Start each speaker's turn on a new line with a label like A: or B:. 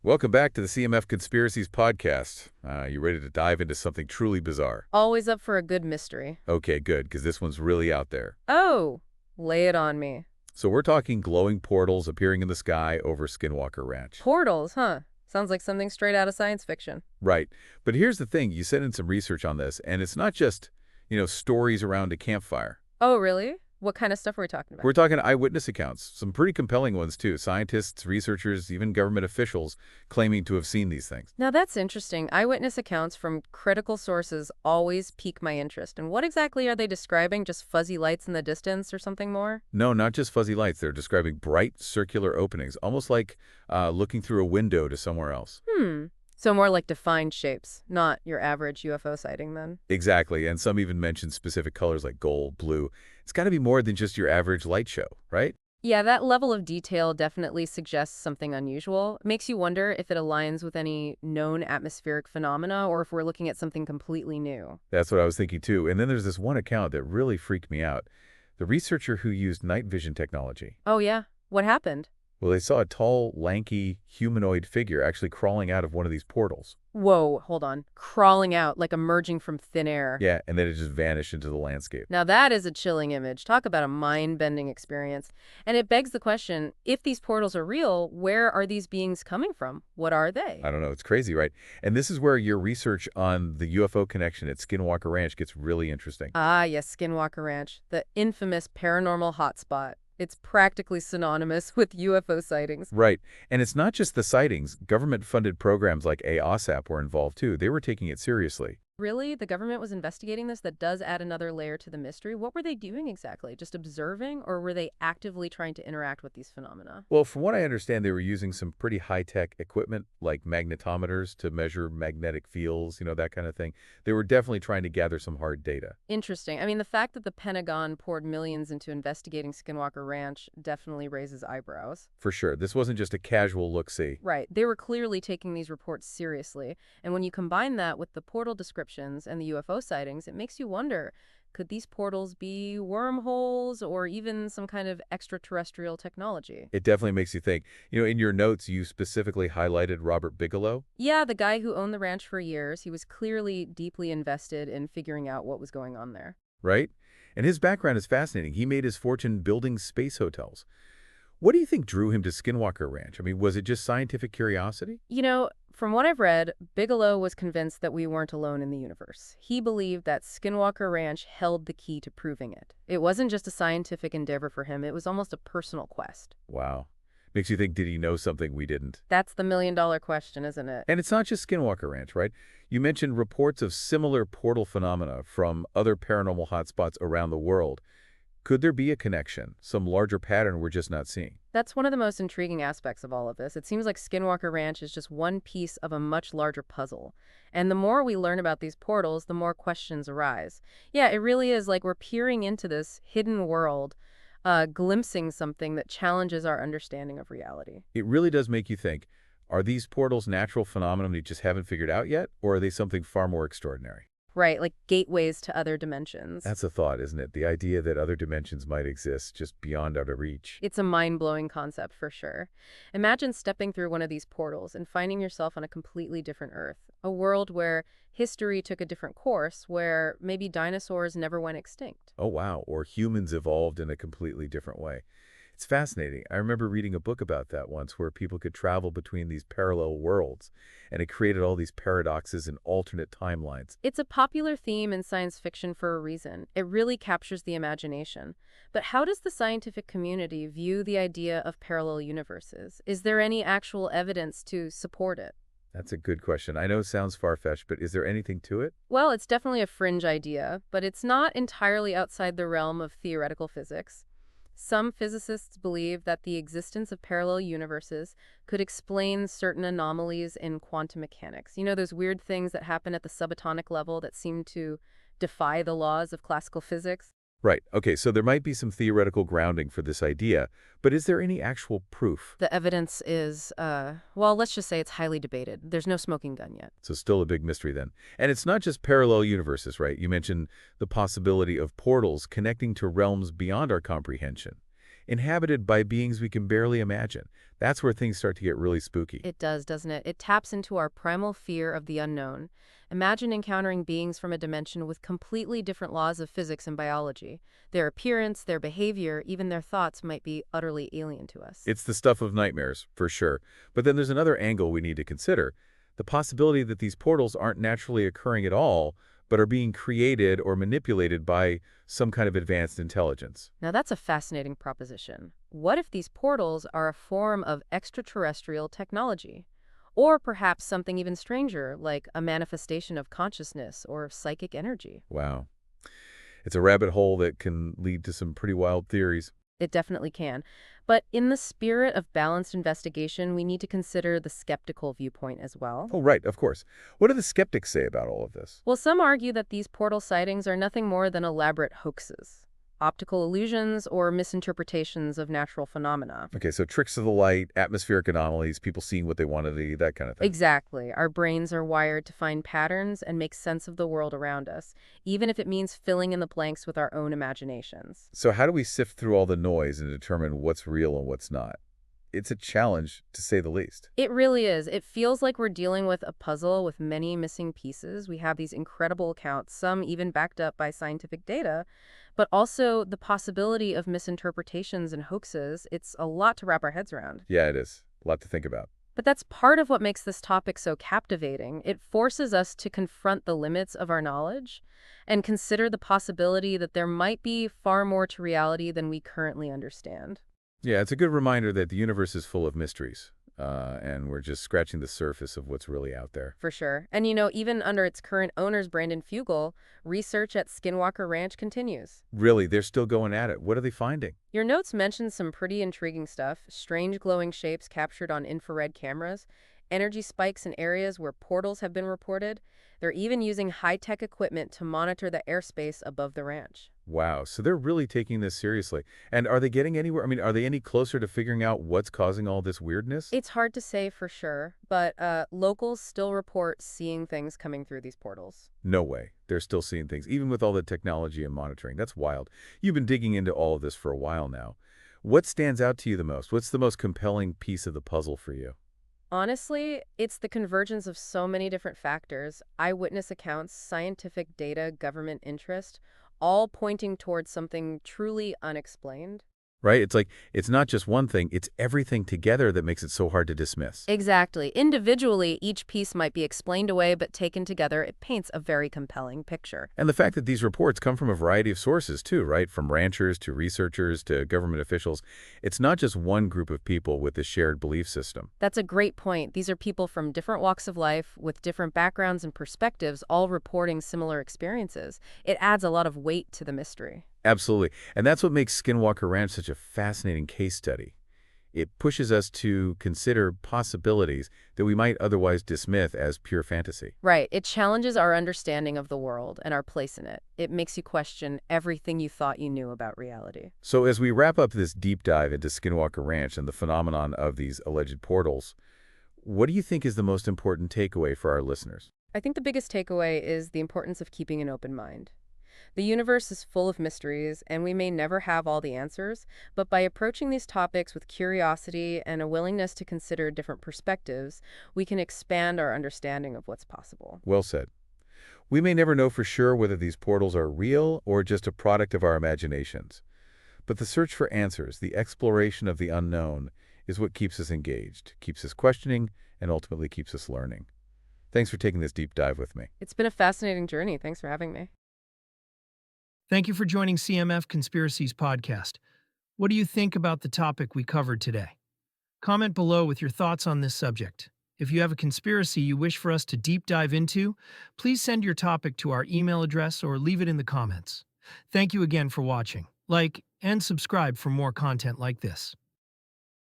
A: Welcome back to the CMF Conspiracies podcast. You ready to dive into something truly bizarre?
B: Always up for a good mystery.
A: Okay, good, because this one's really out there.
B: Oh, lay it on me.
A: So we're talking glowing portals appearing in the sky over Skinwalker Ranch.
B: Portals, huh? Sounds like something straight out of science fiction.
A: Right. But here's the thing. You sent in some research on this, and it's not just, stories around a campfire.
B: Oh, really? What kind of stuff are we talking about?
A: We're talking eyewitness accounts, some pretty compelling ones, too. Scientists, researchers, even government officials claiming to have seen these things.
B: Now that's interesting. Eyewitness accounts from critical sources always pique my interest. And what exactly are they describing? Just fuzzy lights in the distance or something more?
A: No, not just fuzzy lights. They're describing bright circular openings, almost like looking through a window to somewhere else.
B: So more like defined shapes, not your average UFO sighting then?
A: Exactly, and some even mention specific colors like gold, blue. It's got to be more than just your average light show, right?
B: Yeah, that level of detail definitely suggests something unusual. It makes you wonder if it aligns with any known atmospheric phenomena or if we're looking at something completely new.
A: That's what I was thinking too. And then there's this one account that really freaked me out. The researcher who used night vision technology.
B: Oh, yeah? What happened?
A: Well, they saw a tall, lanky, humanoid figure actually crawling out of one of these portals.
B: Whoa, hold on. Crawling out, like emerging from thin air.
A: Yeah, and then it just vanished into the landscape.
B: Now that is a chilling image. Talk about a mind-bending experience. And it begs the question, if these portals are real, where are these beings coming from? What are they?
A: I don't know. It's crazy, right? And this is where your research on the UFO connection at Skinwalker Ranch gets really interesting.
B: Ah, yes, Skinwalker Ranch, the infamous paranormal hotspot. It's practically synonymous with UFO sightings.
A: Right. And it's not just the sightings. Government-funded programs like AOSAP were involved, too. They were taking it seriously.
B: Really? The government was investigating this? That does add another layer to the mystery. What were they doing exactly? Just observing, or were they actively trying to interact with these phenomena?
A: Well, from what I understand, they were using some pretty high-tech equipment like magnetometers to measure magnetic fields, that kind of thing. They were definitely trying to gather some hard data.
B: Interesting. I mean, the fact that the Pentagon poured millions into investigating Skinwalker Ranch definitely raises eyebrows.
A: For sure. This wasn't just a casual look-see.
B: Right. They were clearly taking these reports seriously. And when you combine that with the portal descriptions and the UFO sightings, it makes you wonder, could these portals be wormholes or even some kind of extraterrestrial technology?
A: It definitely makes you think. In your notes, you specifically highlighted Robert Bigelow.
B: Yeah, the guy who owned the ranch for years, he was clearly deeply invested in figuring out what was going on there.
A: Right? And his background is fascinating. He made his fortune building space hotels. What do you think drew him to Skinwalker Ranch? I mean, was it just scientific curiosity?
B: From what I've read, Bigelow was convinced that we weren't alone in the universe. He believed that Skinwalker Ranch held the key to proving it. It wasn't just a scientific endeavor for him, it was almost a personal quest.
A: Wow. Makes you think, did he know something we didn't?
B: That's the million-dollar question, isn't it?
A: And it's not just Skinwalker Ranch, right? You mentioned reports of similar portal phenomena from other paranormal hotspots around the world. Could there be a connection, some larger pattern we're just not seeing?
B: That's one of the most intriguing aspects of all of this. It seems like Skinwalker Ranch is just one piece of a much larger puzzle. And the more we learn about these portals, the more questions arise. Yeah, it really is like we're peering into this hidden world, glimpsing something that challenges our understanding of reality.
A: It really does make you think, are these portals natural phenomena we just haven't figured out yet, or are they something far more extraordinary?
B: Right, like gateways to other dimensions.
A: That's a thought, isn't it? The idea that other dimensions might exist just beyond our reach.
B: It's a mind-blowing concept for sure. Imagine stepping through one of these portals and finding yourself on a completely different Earth, a world where history took a different course, where maybe dinosaurs never went extinct.
A: Oh, wow. Or humans evolved in a completely different way. It's fascinating. I remember reading a book about that once where people could travel between these parallel worlds, and it created all these paradoxes and alternate timelines.
B: It's a popular theme in science fiction for a reason. It really captures the imagination. But how does the scientific community view the idea of parallel universes? Is there any actual evidence to support it?
A: That's a good question. I know it sounds far-fetched, but is there anything to it?
B: Well, it's definitely a fringe idea, but it's not entirely outside the realm of theoretical physics. Some physicists believe that the existence of parallel universes could explain certain anomalies in quantum mechanics. Those weird things that happen at the subatomic level that seem to defy the laws of classical physics?
A: Right. Okay, so there might be some theoretical grounding for this idea, but is there any actual proof?
B: The evidence is, well, let's just say it's highly debated. There's no smoking gun yet.
A: So still a big mystery then. And it's not just parallel universes, right? You mentioned the possibility of portals connecting to realms beyond our comprehension. inhabited by beings we can barely imagine. That's where things start to get really spooky.
B: It does, doesn't it? It taps into our primal fear of the unknown. Imagine encountering beings from a dimension with completely different laws of physics and biology. Their appearance, their behavior, even their thoughts might be utterly alien to us.
A: It's the stuff of nightmares, for sure. But then there's another angle we need to consider. The possibility that these portals aren't naturally occurring at all, but are being created or manipulated by some kind of advanced intelligence.
B: Now that's a fascinating proposition. What if these portals are a form of extraterrestrial technology? Or perhaps something even stranger, like a manifestation of consciousness or psychic energy?
A: Wow. It's a rabbit hole that can lead to some pretty wild theories.
B: It definitely can. But in the spirit of balanced investigation, we need to consider the skeptical viewpoint as well.
A: Oh, right, of course. What do the skeptics say about all of this?
B: Well, some argue that these portal sightings are nothing more than elaborate hoaxes, optical illusions, or misinterpretations of natural phenomena.
A: Okay, so tricks of the light, atmospheric anomalies, people seeing what they want to see, that kind of thing.
B: Exactly. Our brains are wired to find patterns and make sense of the world around us, even if it means filling in the blanks with our own imaginations.
A: So how do we sift through all the noise and determine what's real and what's not? It's a challenge, to say the least.
B: It really is. It feels like we're dealing with a puzzle with many missing pieces. We have these incredible accounts, some even backed up by scientific data, but also the possibility of misinterpretations and hoaxes. It's a lot to wrap our heads around.
A: Yeah, it is. A lot to think about.
B: But that's part of what makes this topic so captivating. It forces us to confront the limits of our knowledge and consider the possibility that there might be far more to reality than we currently understand.
A: Yeah, it's a good reminder that the universe is full of mysteries, and we're just scratching the surface of what's really out there.
B: For sure. And even under its current owners, Brandon Fugel, research at Skinwalker Ranch continues.
A: Really, they're still going at it. What are they finding?
B: Your notes mention some pretty intriguing stuff: strange glowing shapes captured on infrared cameras, energy spikes in areas where portals have been reported. They're even using high-tech equipment to monitor the airspace above the ranch.
A: Wow, so they're really taking this seriously. And are they getting anywhere? I mean, are they any closer to figuring out what's causing all this weirdness?
B: It's hard to say for sure, but locals still report seeing things coming through these portals.
A: No way. They're still seeing things, even with all the technology and monitoring. That's wild. You've been digging into all of this for a while now. What stands out to you the most? What's the most compelling piece of the puzzle for you?
B: Honestly, it's the convergence of so many different factors: eyewitness accounts, scientific data, government interest, all pointing towards something truly unexplained.
A: Right? It's like, it's not just one thing, it's everything together that makes it so hard to dismiss.
B: Exactly. Individually, each piece might be explained away, but taken together, it paints a very compelling picture.
A: And the fact that these reports come from a variety of sources too, right? From ranchers to researchers to government officials. It's not just one group of people with a shared belief system.
B: That's a great point. These are people from different walks of life with different backgrounds and perspectives, all reporting similar experiences. It adds a lot of weight to the mystery.
A: Absolutely. And that's what makes Skinwalker Ranch such a fascinating case study. It pushes us to consider possibilities that we might otherwise dismiss as pure fantasy.
B: Right. It challenges our understanding of the world and our place in it. It makes you question everything you thought you knew about reality.
A: So as we wrap up this deep dive into Skinwalker Ranch and the phenomenon of these alleged portals, what do you think is the most important takeaway for our listeners?
B: I think the biggest takeaway is the importance of keeping an open mind. The universe is full of mysteries, and we may never have all the answers, but by approaching these topics with curiosity and a willingness to consider different perspectives, we can expand our understanding of what's possible.
A: Well said. We may never know for sure whether these portals are real or just a product of our imaginations. But the search for answers, the exploration of the unknown, is what keeps us engaged, keeps us questioning, and ultimately keeps us learning. Thanks for taking this deep dive with me.
B: It's been a fascinating journey. Thanks for having me.
C: Thank you for joining CMF Conspiracies podcast. What do you think about the topic we covered today? Comment below with your thoughts on this subject. If you have a conspiracy you wish for us to deep dive into, please send your topic to our email address or leave it in the comments. Thank you again for watching. Like and subscribe for more content like this.